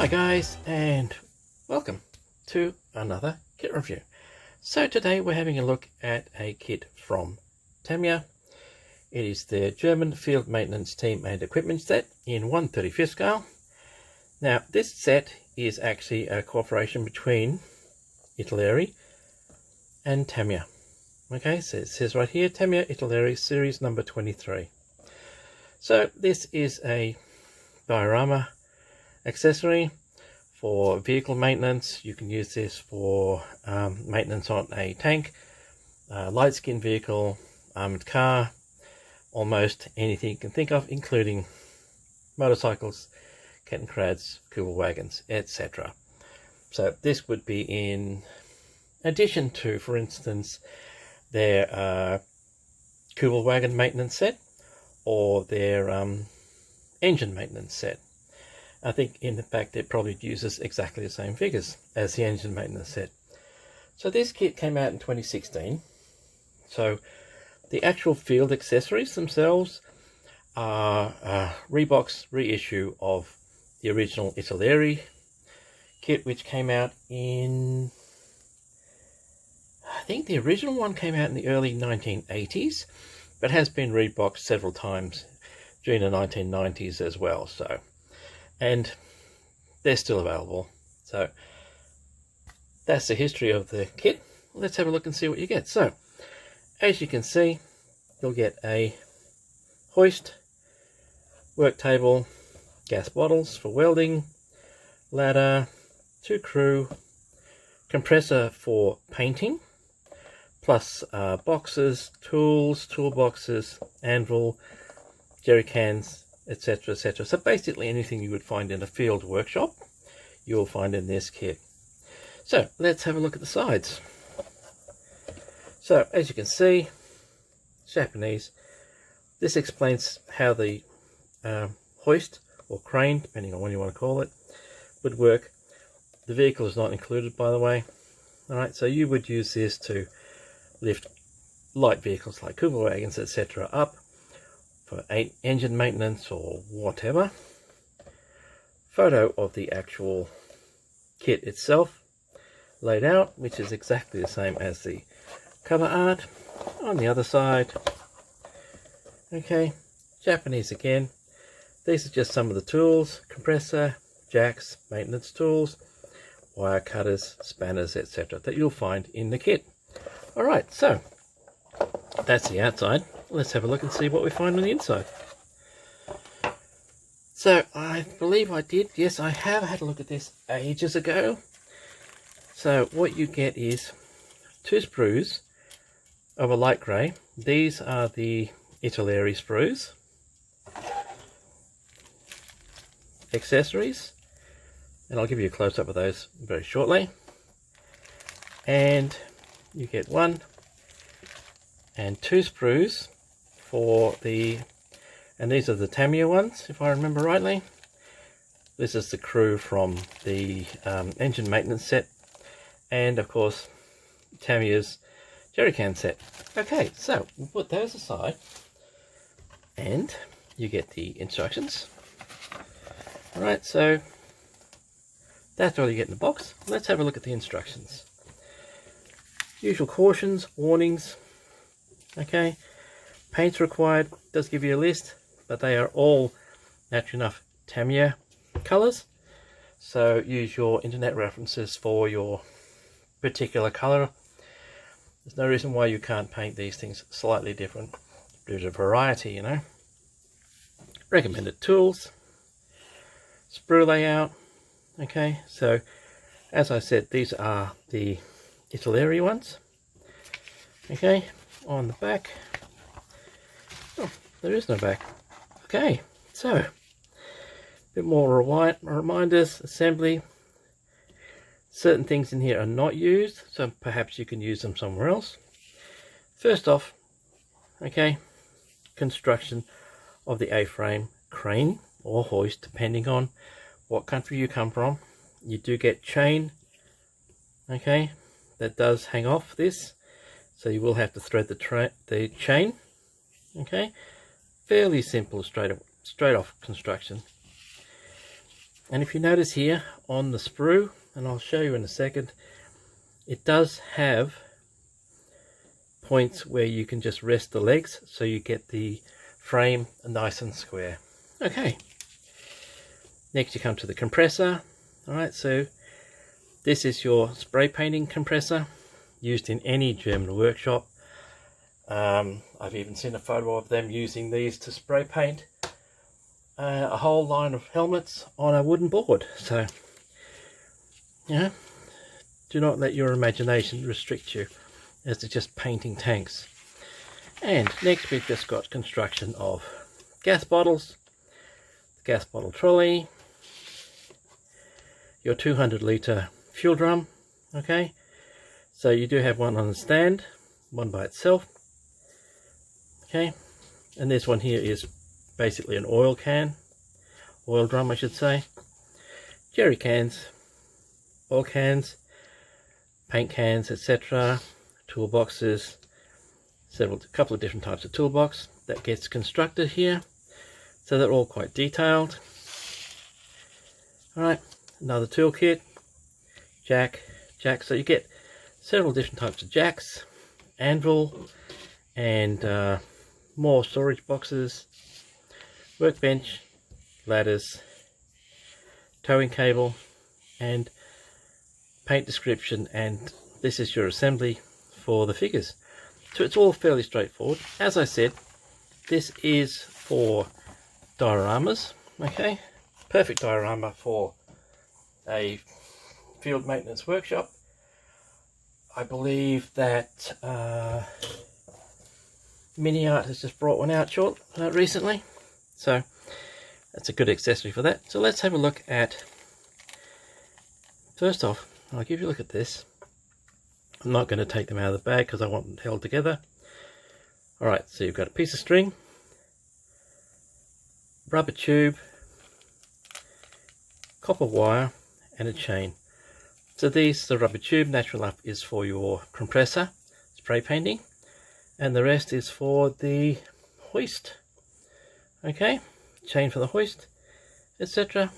Hi guys, and welcome to another kit review. So today we're having a look at a kit from Tamiya. It is their German field maintenance team and equipment set in 1/35 scale. Now this set is actually a cooperation between Italeri and Tamiya. Okay, so it says right here, Tamiya Italeri series number 23. So this is a diorama accessory for vehicle maintenance. You can use this for maintenance on a tank, light skin vehicle, armored car, almost anything you can think of, including motorcycles, kettenkrads, kuhl wagons, etc. So this would be in addition to, for instance, their kuhl wagon maintenance set or their engine maintenance set. I think in fact it probably uses exactly the same figures as the engine maintenance set. So this kit came out in 2016. So the actual field accessories themselves are Reebok's reissue of the original Italeri kit, which came out in, I think the original one came out in the early 1980s, but has been reboxed several times during the 1990s as well. So, and they're still available. So that's the history of the kit. Let's have a look and see what you get. So as you can see, you'll get a hoist, work table, gas bottles for welding, ladder, 2 crew, compressor for painting, plus boxes, tools, toolboxes, anvil, jerry cans, etc, etc. So basically anything you would find in a field workshop, you'll find in this kit. So let's have a look at the sides. So as you can see, Japanese. This explains how the hoist or crane, depending on what you want to call it, would work. The vehicle is not included, by the way. Alright, so you would use this to lift light vehicles like kuhl wagons, etc. up for engine maintenance or whatever. Photo of the actual kit itself laid out, which is exactly the same as the cover art on the other side. Okay, Japanese again. These are just some of the tools: compressor, jacks, maintenance tools, wire cutters, spanners, etc. that you'll find in the kit. Alright, so that's the outside. Let's have a look and see what we find on the inside. So I believe I did, yes, I have had a look at this ages ago. So what you get is 2 sprues of a light grey. These are the Italeri sprues. Accessories, and I'll give you a close-up of those very shortly. And you get 1 and 2 sprues for the, and these are the Tamiya ones, if I remember rightly. This is the crew from the engine maintenance set, and of course Tamiya's jerrycan set. Okay, so we'll put those aside, and you get the instructions. Alright, so that's all you get in the box. Let's have a look at the instructions. Usual cautions, warnings. Okay, paints required, does give you a list, but they are all, naturally enough, Tamiya colours. So use your internet references for your particular colour. There's no reason why you can't paint these things slightly different due to variety, you know. Recommended tools, sprue layout. Okay, so as I said, these are the Italeri ones. Okay, on the back, oh, there is no back. Okay, so a bit more reminders, assembly. Certain things in here are not used, so perhaps you can use them somewhere else. First off, okay, construction of the A-frame crane or hoist, depending on what country you come from. You do get chain, okay, that does hang off this, so you will have to thread the chain. Okay, fairly simple straight off construction. And if you notice here on the sprue, and I'll show you in a second, it does have points where you can just rest the legs so you get the frame nice and square. Okay, next you come to the compressor. Alright, so this is your spray painting compressor used in any German workshop. I've even seen a photo of them using these to spray paint a whole line of helmets on a wooden board. So, yeah, do not let your imagination restrict you as to just painting tanks. And next we've just got construction of gas bottles, gas bottle trolley, your 200-litre fuel drum. Okay, so you do have one on the stand, one by itself. Okay, and this one here is basically an oil drum I should say. Jerry cans, oil cans, paint cans, etc. Toolboxes, a couple of different types of toolbox that gets constructed here. So they're all quite detailed. Alright, another toolkit, jack. So you get several different types of jacks, anvil, and more storage boxes, workbench, ladders, towing cable, and paint description, and this is your assembly for the figures. So it's all fairly straightforward. As I said, this is for dioramas. Okay, perfect diorama for a field maintenance workshop. I believe that Mini Art has just brought one out recently, so that's a good accessory for that. So let's have a look at, first off, I'll give you a look at this. I'm not going to take them out of the bag because I want them held together. Alright, so you've got a piece of string, rubber tube, copper wire, and a chain. So the rubber tube, natural enough, is for your compressor, spray painting, and the rest is for the hoist. Okay, chain for the hoist, etc.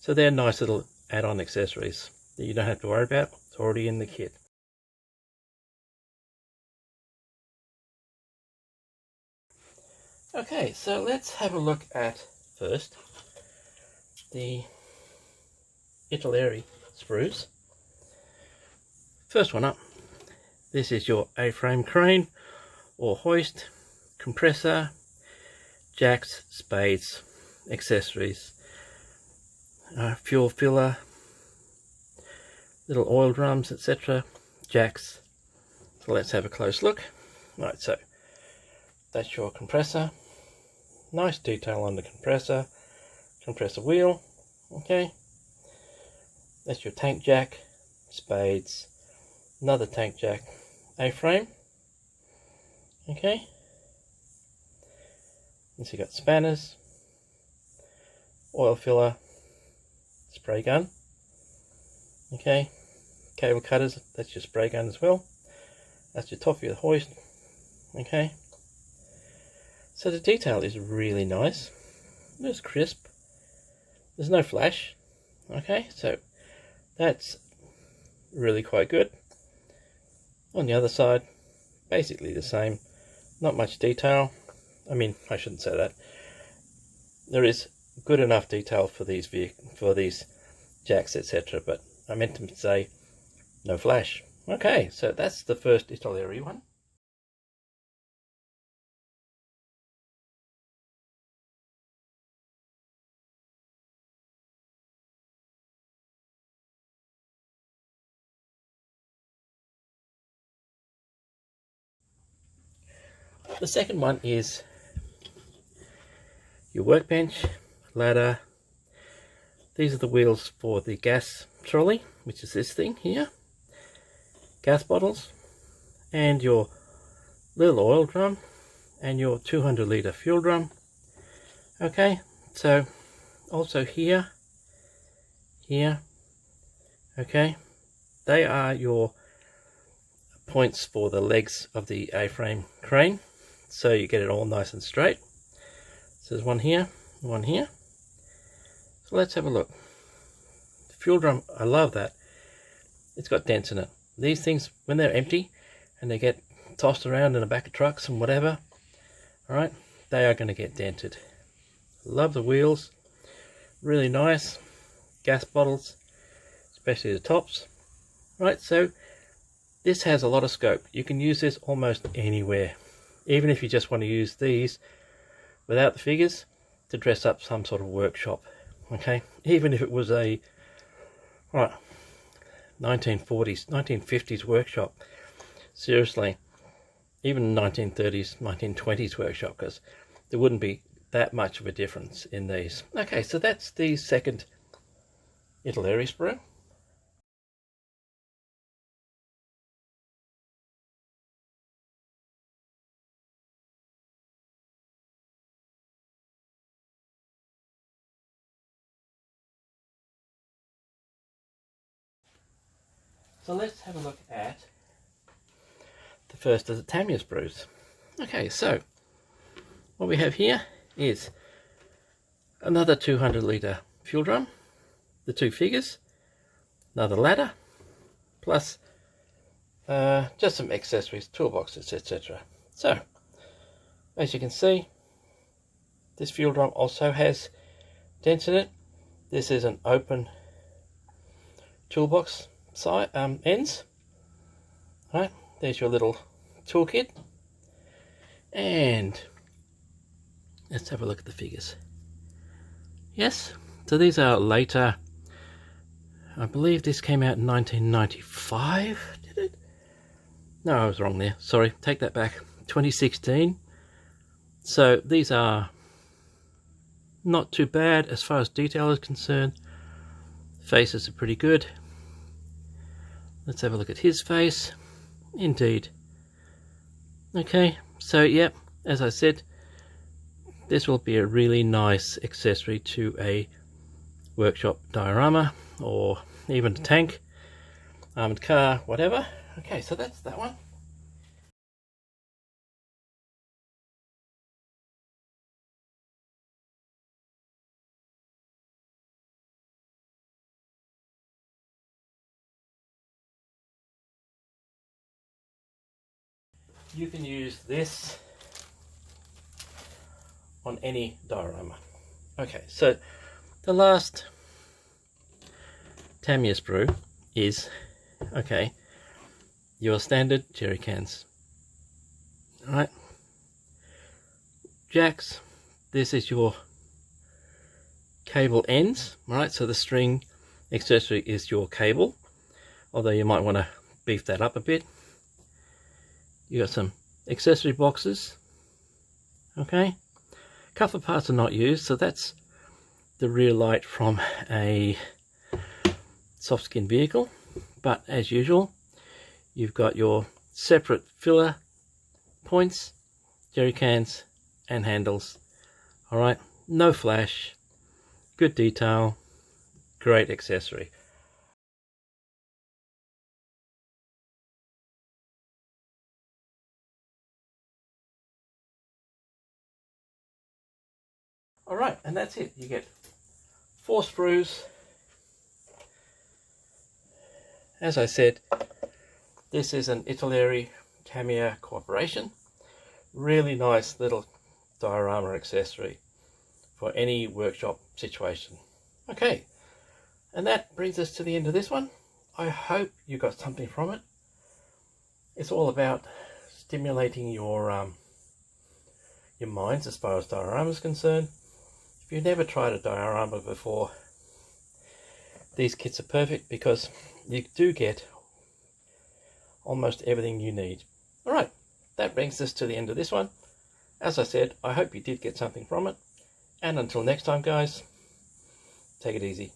So they're nice little add-on accessories that you don't have to worry about. It's already in the kit. Okay, so let's have a look at first the Italeri sprues. First one up, this is your A-frame crane or hoist, compressor, jacks, spades, accessories, fuel filler, little oil drums, etc., jacks. So let's have a close look. Right, so that's your compressor. Nice detail on the compressor wheel. Okay, that's your tank jack, spades, another tank jack, A-frame. Okay, and so you got spanners, oil filler, spray gun. Okay, cable cutters, that's your spray gun as well. That's your top of your hoist. Okay, so the detail is really nice. It's crisp. There's no flash. Okay, so that's really quite good. On the other side, basically the same. Not much detail. I mean, I shouldn't say that. There is good enough detail for these jacks, etc. But I meant to say no flash. Okay, so that's the first Italeri one. The second one is your workbench, ladder. These are the wheels for the gas trolley, which is this thing here. Gas bottles, and your little oil drum, and your 200-litre fuel drum. Okay, so also here, okay, they are your points for the legs of the A-frame crane, so you get it all nice and straight. So there's one here, one here. So let's have a look. The fuel drum, I love that. It's got dents in it. These things, when they're empty and they get tossed around in the back of trucks and whatever, alright, they are going to get dented. Love the wheels. Really nice. Gas bottles, especially the tops. Right, so this has a lot of scope. You can use this almost anywhere. Even if you just want to use these without the figures to dress up some sort of workshop. Okay, even if it was a 1940s, 1950s workshop. Seriously, even 1930s, 1920s workshop, because there wouldn't be that much of a difference in these. Okay, so that's the second Italeri sprue. So let's have a look at the first of the Tamiya sprues. Okay, so what we have here is another 200-litre fuel drum, the two figures, another ladder, plus just some accessories, toolboxes, etc. So, as you can see, this fuel drum also has dents in it. This is an open toolbox side ends. Right, there's your little toolkit, and let's have a look at the figures. Yes, so these are later. I believe this came out in 1995. Did it? No, I was wrong there. Sorry, take that back. 2016. So these are not too bad as far as detail is concerned. Faces are pretty good. Let's have a look at his face. Indeed. Okay, so yep, as I said, this will be a really nice accessory to a workshop diorama, or even a tank, armoured car, whatever. Okay, so that's that one. You can use this on any diorama. Okay, so the last Tamiya sprue is, okay, your standard jerry cans. Alright, jacks, this is your cable ends, right? So the string accessory is your cable, although you might want to beef that up a bit. You got some accessory boxes, okay? A couple of parts are not used, so that's the rear light from a soft skin vehicle. But as usual, you've got your separate filler points, jerry cans and handles. All right, no flash, good detail, great accessory. All right, and that's it. You get 4 sprues. As I said, this is an Italeri Tamiya cooperation. Really nice little diorama accessory for any workshop situation. Okay, and that brings us to the end of this one. I hope you got something from it. It's all about stimulating your minds as far as diorama is concerned. If you've never tried a diorama before, these kits are perfect because you do get almost everything you need. Alright, that brings us to the end of this one. As I said, I hope you did get something from it. And until next time, guys, take it easy.